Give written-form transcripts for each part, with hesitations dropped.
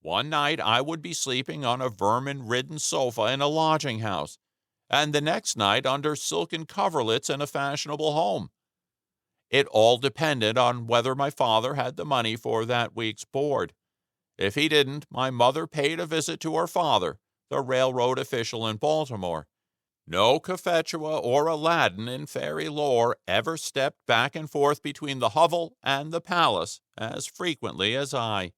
One night I would be sleeping on a vermin-ridden sofa in a lodging house, and the next night under silken coverlets in a fashionable home. It all depended on whether my father had the money for that week's board. If he didn't, my mother paid a visit to her father, the railroad official in Baltimore. No Cophetua or Aladdin in fairy lore ever stepped back and forth between the hovel and the palace as frequently as I.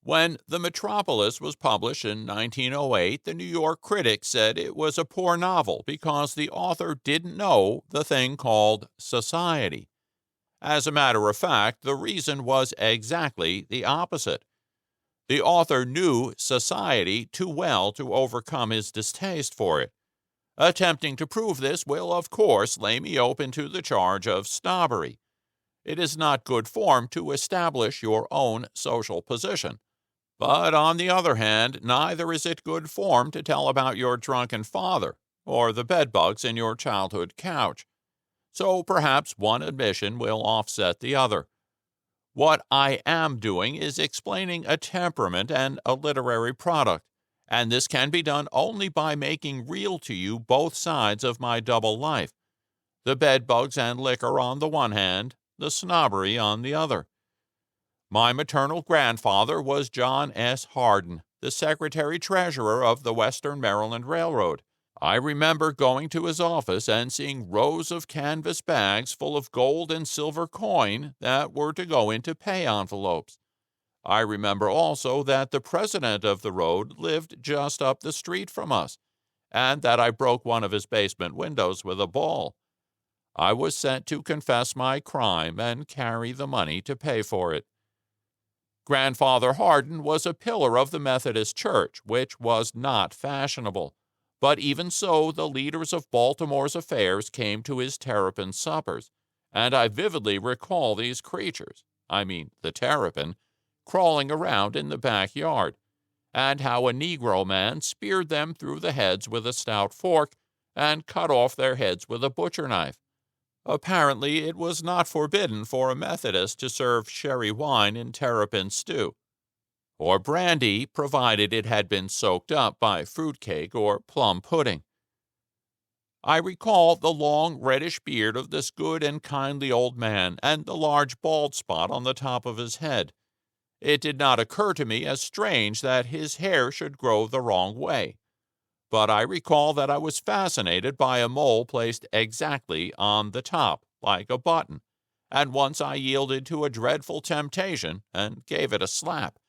When The Metropolis was published in 1908, the New York Critic said it was a poor novel because the author didn't know the thing called society. As a matter of fact, the reason was exactly the opposite. The author knew society too well to overcome his distaste for it. Attempting to prove this will, of course, lay me open to the charge of snobbery. It is not good form to establish your own social position. But on the other hand, neither is it good form to tell about your drunken father or the bedbugs in your childhood couch. So perhaps one admission will offset the other. What I am doing is explaining a temperament and a literary product, and this can be done only by making real to you both sides of my double life, the bedbugs and liquor on the one hand, the snobbery on the other. My maternal grandfather was John S. Hardin, the Secretary-Treasurer of the Western Maryland Railroad. I remember going to his office and seeing rows of canvas bags full of gold and silver coin that were to go into pay envelopes. I remember also that the president of the road lived just up the street from us, and that I broke one of his basement windows with a ball. I was sent to confess my crime and carry the money to pay for it. Grandfather Hardin was a pillar of the Methodist Church, which was not fashionable. But even so, the leaders of Baltimore's affairs came to his terrapin suppers, and I vividly recall these creatures, the terrapin, crawling around in the backyard, and how a Negro man speared them through the heads with a stout fork and cut off their heads with a butcher knife. Apparently, it was not forbidden for a Methodist to serve sherry wine in terrapin stew, or brandy, provided it had been soaked up by fruitcake or plum pudding. I recall the long reddish beard of this good and kindly old man and the large bald spot on the top of his head. It did not occur to me as strange that his hair should grow the wrong way. But I recall that I was fascinated by a mole placed exactly on the top, like a button, and once I yielded to a dreadful temptation and gave it a slap.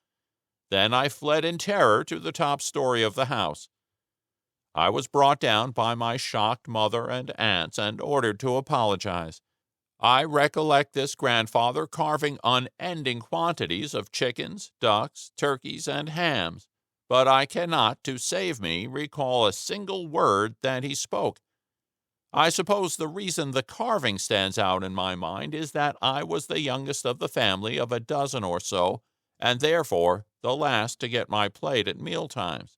Then I fled in terror to the top story of the house. I was brought down by my shocked mother and aunts and ordered to apologize. I recollect this grandfather carving unending quantities of chickens, ducks, turkeys, and hams, but I cannot, to save me, recall a single word that he spoke. I suppose the reason the carving stands out in my mind is that I was the youngest of the family of a dozen or so, and therefore the last to get my plate at mealtimes.